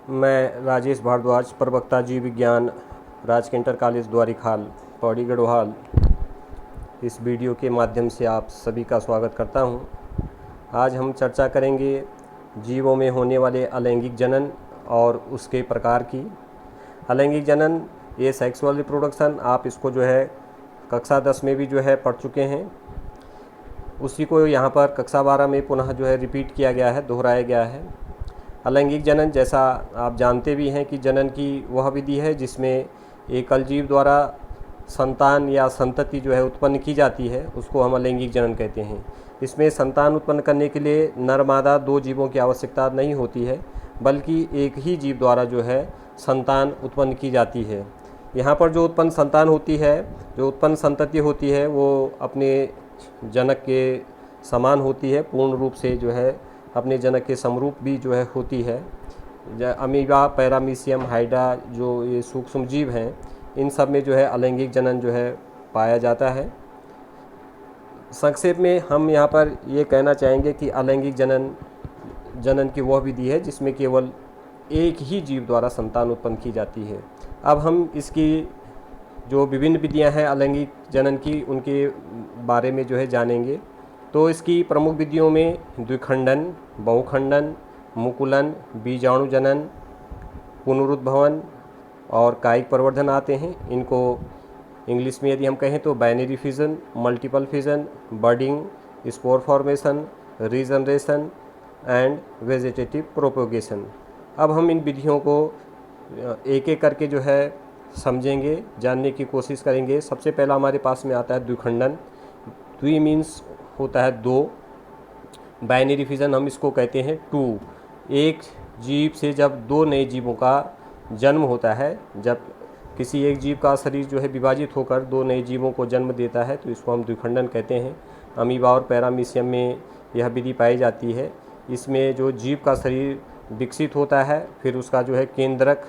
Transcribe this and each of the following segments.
मैं राजेश भारद्वाज, प्रवक्ता जीव विज्ञान, राजकीय इंटर कॉलेज द्वारीखाल, पौड़ी गढ़वाल, इस वीडियो के माध्यम से आप सभी का स्वागत करता हूं। आज हम चर्चा करेंगे जीवों में होने वाले अलैंगिक जनन और उसके प्रकार की। अलैंगिक जनन ये सेक्सुअल रिप्रोडक्शन, आप इसको जो है कक्षा 10 में भी जो है पढ़ चुके हैं। उसी को यहाँ पर कक्षा 12 में पुनः जो है रिपीट किया गया है, दोहराया गया है। अलैंगिक जनन, जैसा आप जानते भी हैं कि जनन की वह विधि है जिसमें एकल जीव द्वारा संतान या संतति जो है उत्पन्न की जाती है, उसको हम अलैंगिक जनन कहते हैं। इसमें संतान उत्पन्न करने के लिए नर मादा दो जीवों की आवश्यकता नहीं होती है, बल्कि एक ही जीव द्वारा जो है संतान उत्पन्न की जाती है। यहाँ पर जो उत्पन्न संतान होती है, जो उत्पन्न संतति होती है, वो अपने जनक के समान होती है, पूर्ण रूप से जो है अपने जनक के समरूप भी जो है होती है। अमीबा, पैरामीशियम, हाइड्रा, जो ये सूक्ष्म जीव हैं, इन सब में जो है अलैंगिक जनन जो है पाया जाता है। संक्षेप में हम यहाँ पर ये कहना चाहेंगे कि अलैंगिक जनन की वह विधि है जिसमें केवल एक ही जीव द्वारा संतान उत्पन्न की जाती है। अब हम इसकी जो विभिन्न विधियाँ हैं अलैंगिक जनन की, उनके बारे में जो है जानेंगे। तो इसकी प्रमुख विधियों में द्विखंडन, बहुखंडन, मुकुलन, बीजाणु जनन, पुनरुद्भवन और कायिक प्रवर्धन आते हैं। इनको इंग्लिश में यदि हम कहें तो binary fission, multiple fission, budding, spore formation, regeneration and vegetative propagation. अब हम इन विधियों को एक एक करके जो है समझेंगे, जानने की कोशिश करेंगे। सबसे पहला हमारे पास में आता है द्विखंडन। द्वि मीन्स होता है दो, बाइनरी फिजन हम इसको कहते हैं टू। एक जीव से जब दो नए जीवों का जन्म होता है, जब किसी एक जीव का शरीर जो है विभाजित होकर दो नए जीवों को जन्म देता है, तो इसको हम द्विखंडन कहते हैं। अमीबा और पैरामीशियम में यह विधि पाई जाती है। इसमें जो जीव का शरीर विकसित होता है, फिर उसका जो है केंद्रक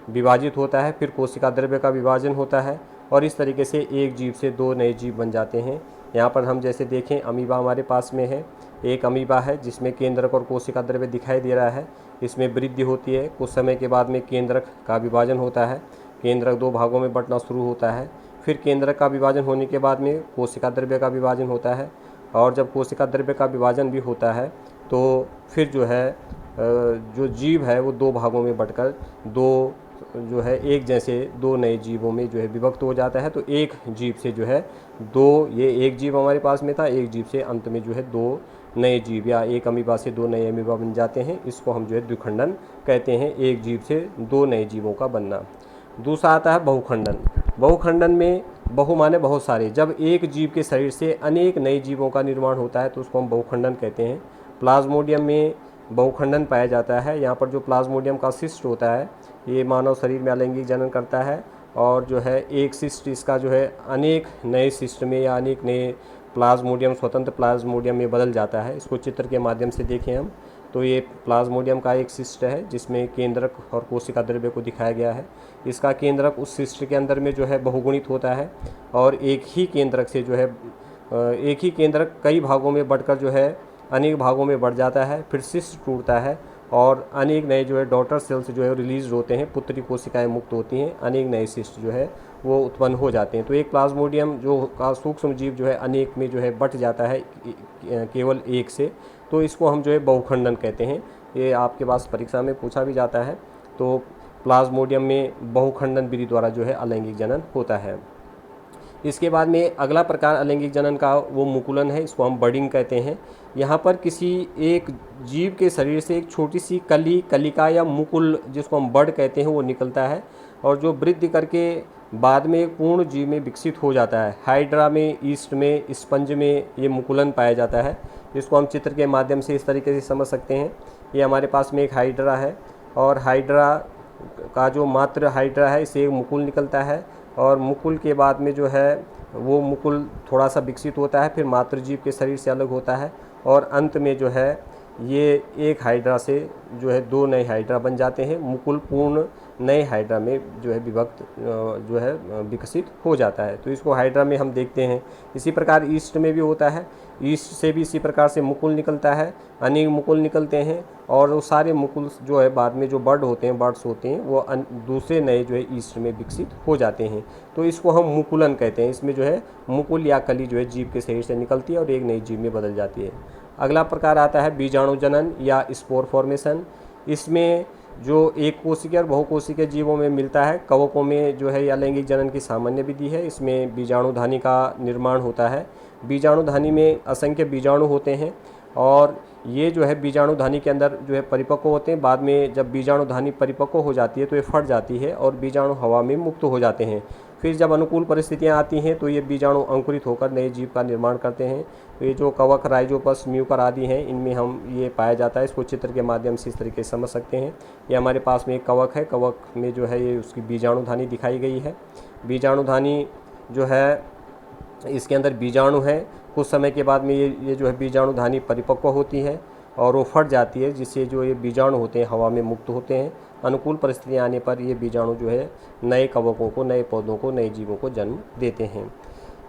विभाजित होता है, फिर कोशिका द्रव्य का विभाजन होता है और इस तरीके से एक जीव से दो नए जीव बन जाते हैं। यहाँ पर हम जैसे देखें, अमीबा हमारे पास में है। एक अमीबा है जिसमें केंद्रक और कोशिका द्रव्य दिखाई दे रहा है। इसमें वृद्धि होती है, कुछ समय के बाद में केंद्रक का विभाजन होता है, केंद्रक दो भागों में बंटना शुरू होता है। फिर केंद्रक का विभाजन होने के बाद में कोशिका द्रव्य का विभाजन होता है, और जब कोशिका द्रव्य का विभाजन भी होता है तो फिर जो है जो जीव है वो दो भागों में बंटकर दो जो है एक जैसे दो नए जीवों में जो है विभक्त हो जाता है। तो एक जीव से जो है दो, ये एक जीव हमारे पास में था, एक जीव से अंत में जो है दो नए जीव, या एक अमीबा से दो नए अमीबा बन जाते हैं। इसको हम जो है द्विखंडन कहते हैं, एक जीव से दो नए जीवों का बनना। दूसरा आता है बहुखंडन। बहुखंडन में बहु माने बहुत सारे, जब एक जीव के शरीर से अनेक नए जीवों का निर्माण होता है तो उसको हम बहुखंडन कहते हैं। प्लाज्मोडियम में बहुखंडन पाया जाता है। यहाँ पर जो प्लाज्मोडियम का शिष्ट होता है, ये मानव शरीर में अलैंगिक जनन करता है, और जो है एक शिष्ट इसका जो है अनेक नए शिष्ट में या अनेक नए प्लाज्मोडियम, स्वतंत्र प्लाज्मोडियम में बदल जाता है। इसको चित्र के माध्यम से देखें हम, तो ये प्लाज्मोडियम का एक शिष्ट है जिसमें केंद्रक और कोशिका द्रव्य को दिखाया गया है। इसका केंद्रक उस शिष्ट के अंदर में जो है बहुगुणित होता है, और एक ही केंद्रक से जो है एक ही केंद्रक कई भागों में बढ़कर जो है अनेक भागों में बढ़ जाता है। फिर शिष्ट टूटता है और अनेक नए जो है डॉटर सेल्स जो है रिलीज होते हैं, पुत्री कोशिकाएं मुक्त होती हैं, अनेक नए शिष्ट जो है वो उत्पन्न हो जाते हैं। तो एक प्लाज्मोडियम जो का सूक्ष्म जीव जो है अनेक में जो है बट जाता है केवल एक से, तो इसको हम जो है बहुखंडन कहते हैं। ये आपके पास परीक्षा में पूछा भी जाता है। तो प्लाज्मोडियम में बहुखंडन विधि द्वारा जो है अलैंगिक जनन होता है। इसके बाद में अगला प्रकार अलैंगिक जनन का वो मुकुलन है, इसको हम बर्डिंग कहते हैं। यहाँ पर किसी एक जीव के शरीर से एक छोटी सी कलिका या मुकुल, जिसको हम बर्ड कहते हैं, वो निकलता है, और जो वृद्धि करके बाद में एक पूर्ण जीव में विकसित हो जाता है। हाइड्रा में, ईस्ट में, स्पंज में ये मुकुलन पाया जाता है। इसको हम चित्र के माध्यम से इस तरीके से समझ सकते हैं। ये हमारे पास में एक हाइड्रा है, और हाइड्रा का जो मात्र हाइड्रा है, इससे एक मुकुल निकलता है, और मुकुल के बाद में जो है वो मुकुल थोड़ा सा विकसित होता है, फिर मातृजीव के शरीर से अलग होता है, और अंत में जो है ये एक हाइड्रा से जो है दो नए हाइड्रा बन जाते हैं। मुकुल पूर्ण नए हाइड्रा में जो है विभक्त जो है विकसित हो जाता है। तो इसको हाइड्रा में हम देखते हैं। इसी प्रकार ईस्ट में भी होता है। ईस्ट से भी इसी प्रकार से मुकुल निकलता है, अनेक मुकुल निकलते हैं, और वो सारे मुकुल जो है बाद में जो बर्ड्स होते हैं वो दूसरे नए जो है ईस्ट में विकसित हो जाते हैं। तो इसको हम मुकुलन कहते हैं। इसमें जो है मुकुल या कली जो है जीव के शरीर से निकलती है और एक नई जीव में बदल जाती है। अगला प्रकार आता है बीजाणु जनन या स्पोर फॉर्मेशन। इसमें जो एक कोशिकीय और बहुकोशिकीय जीवों में मिलता है। कवकों में जो है अलैंगिक जनन की सामान्य विधि है। इसमें बीजाणुधानी का निर्माण होता है। बीजाणुधानी में असंख्य बीजाणु होते हैं और ये जो है बीजाणुधानी के अंदर जो है परिपक्व होते हैं। बाद में जब बीजाणुधानी परिपक्व हो जाती है तो ये फट जाती है और बीजाणु हवा में मुक्त हो जाते हैं। फिर जब अनुकूल परिस्थितियां आती हैं तो ये बीजाणु अंकुरित होकर नए जीव का निर्माण करते हैं। तो ये जो कवक, राइजोपस, म्यूकर आदि हैं, इनमें हम ये पाया जाता है। इसको चित्र के माध्यम से इस तरीके से समझ सकते हैं। ये हमारे पास में एक कवक है। कवक में जो है ये उसकी बीजाणुधानी दिखाई गई है। बीजाणुधानी जो है इसके अंदर बीजाणु है। कुछ समय के बाद में ये जो है बीजाणुधानी परिपक्व होती है और वो फट जाती है, जिससे जो ये बीजाणु होते हैं हवा में मुक्त होते हैं। अनुकूल परिस्थितियाँ आने पर ये बीजाणु जो है नए कवकों को, नए पौधों को, नए जीवों को जन्म देते हैं।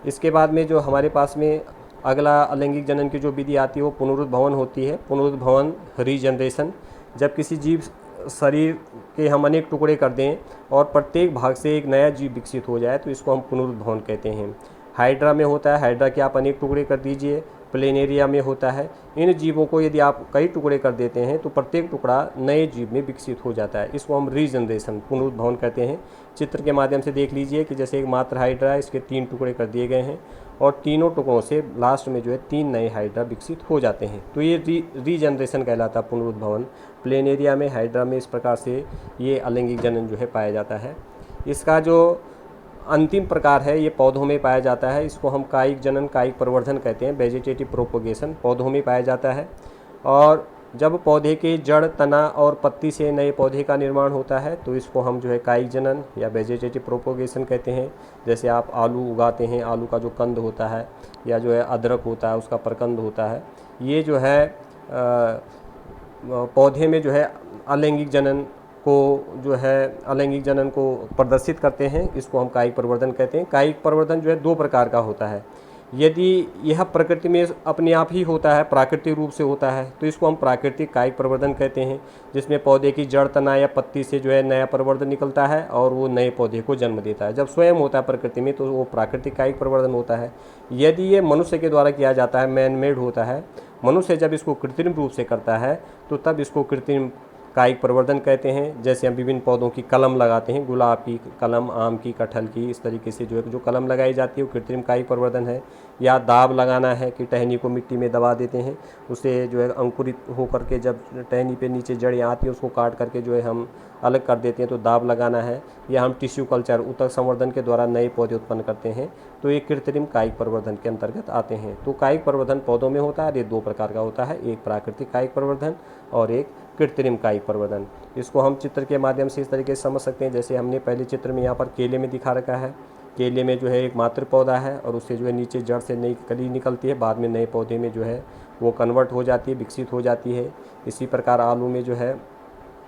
इसके बाद में जो हमारे पास में अगला अलैंगिक जनन की जो विधि आती है वो पुनरुद्भवन होती है। पुनरुद्भवन, रीजनरेशन। जब किसी जीव शरीर के हम अनेक टुकड़े कर दें और प्रत्येक भाग से एक नया जीव विकसित हो जाए तो इसको हम पुनरुद्भवन कहते हैं। हाइड्रा में होता है। हाइड्रा के आप अनेक टुकड़े कर दीजिए। प्लेनेरिया में होता है। इन जीवों को यदि आप कई टुकड़े कर देते हैं तो प्रत्येक टुकड़ा नए जीव में विकसित हो जाता है। इसको हम रीजनरेशन, पुनरुद्भवन कहते हैं। चित्र के माध्यम से देख लीजिए कि जैसे एक मात्र हाइड्रा है, इसके 3 टुकड़े कर दिए गए हैं और तीनों टुकड़ों से लास्ट में जो है 3 नए हाइड्रा विकसित हो जाते हैं। तो ये रीजनरेशन कहलाता है, पुनरुद्भवन। प्लेनेरिया में, हाइड्रा में इस प्रकार से ये अलैंगिक जनन जो है पाया जाता है। इसका जो अंतिम प्रकार है ये पौधों में पाया जाता है। इसको हम कायिक जनन, कायिक प्रवर्धन कहते हैं। वेजिटेटिव प्रोपोगेशन पौधों में पाया जाता है। और जब पौधे के जड़, तना और पत्ती से नए पौधे का निर्माण होता है तो इसको हम जो है कायिक जनन या वेजिटेटिव प्रोपोगेशन कहते हैं। जैसे आप आलू उगाते हैं, आलू का जो कंद होता है या जो है अदरक होता है उसका प्रकंद होता है, ये जो है पौधे में जो है अलैंगिक जनन को प्रदर्शित करते हैं। इसको हम कायिक प्रवर्धन कहते हैं। कायिक प्रवर्धन जो है 2 प्रकार का होता है। यदि यह प्रकृति में अपने आप ही होता है, प्राकृतिक रूप से होता है, तो इसको हम प्राकृतिक कायिक प्रवर्धन कहते हैं, जिसमें पौधे की जड़, तना या पत्ती से जो है नया प्रवर्धन निकलता है और वो नए पौधे को जन्म देता है। जब स्वयं होता है प्रकृति में तो वो प्राकृतिक कायिक प्रवर्धन होता है। यदि ये मनुष्य के द्वारा किया जाता है, मैन मेड होता है, मनुष्य जब इसको कृत्रिम रूप से करता है तो तब इसको कृत्रिम कायिक प्रवर्धन कहते हैं। जैसे हम विभिन्न पौधों की कलम लगाते हैं, गुलाब की कलम, आम की, कटहल की, इस तरीके से जो कलम लगाई जाती है वो कृत्रिम कायिक प्रवर्धन है। या दाब लगाना है कि टहनी को मिट्टी में दबा देते हैं, उसे जो है अंकुरित होकर के जब टहनी पे नीचे जड़ें आती हैं उसको काट करके जो है हम अलग कर देते हैं, तो दाब लगाना है। या हम टिश्यू कल्चर, ऊतक संवर्धन के द्वारा नए पौधे उत्पन्न करते हैं, तो ये कृत्रिम कायिक प्रवर्धन के अंतर्गत आते हैं। तो कायिक प्रवर्धन पौधों में होता है। ये 2 प्रकार का होता है, एक प्राकृतिक कायिक प्रवर्धन और एक कृत्रिम कायिक प्रवर्धन। इसको हम चित्र के माध्यम से इस तरीके से समझ सकते हैं। जैसे हमने पहले चित्र में यहाँ पर केले में दिखा रखा है। केले में जो है एक मात्र पौधा है और उससे जो है नीचे जड़ से नई कली निकलती है, बाद में नए पौधे में जो है वो कन्वर्ट हो जाती है, विकसित हो जाती है। इसी प्रकार आलू में जो है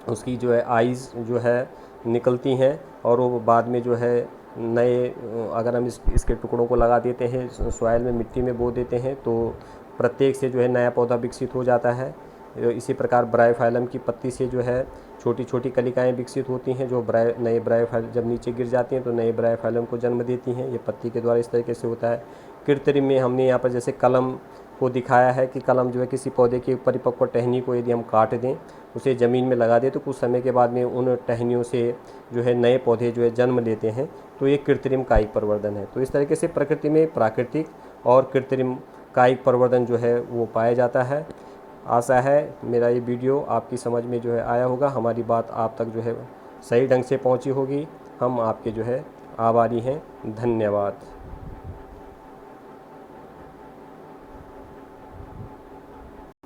उसकी जो है आइज़ जो है निकलती हैं और वो बाद में जो है नए, अगर हम इसके टुकड़ों को लगा देते हैं, सॉइल में, मिट्टी में बो देते हैं, तो प्रत्येक से जो है नया पौधा विकसित हो जाता है। इसी प्रकार ब्रायोफाइलम की पत्ती से जो है छोटी छोटी कलिकाएं विकसित होती हैं, जो नए ब्रायोफाइलम जब नीचे गिर जाती हैं तो नए ब्रायोफाइलम को जन्म देती हैं। ये पत्ती के द्वारा इस तरीके से होता है। कृत्रिम में हमने यहाँ पर जैसे कलम को दिखाया है कि कलम जो है किसी पौधे की परिपक्व टहनी को यदि हम काट दें, उसे ज़मीन में लगा दें, तो कुछ समय के बाद में उन टहनियों से जो है नए पौधे जो है जन्म लेते हैं, तो ये कृत्रिम कायिक प्रवर्धन है। तो इस तरीके से प्रकृति में प्राकृतिक और कृत्रिम कायिक प्रवर्धन जो है वो पाया जाता है। आशा है मेरा ये वीडियो आपकी समझ में जो है आया होगा, हमारी बात आप तक जो है सही ढंग से पहुंची होगी। हम आपके जो है आभारी हैं। धन्यवाद।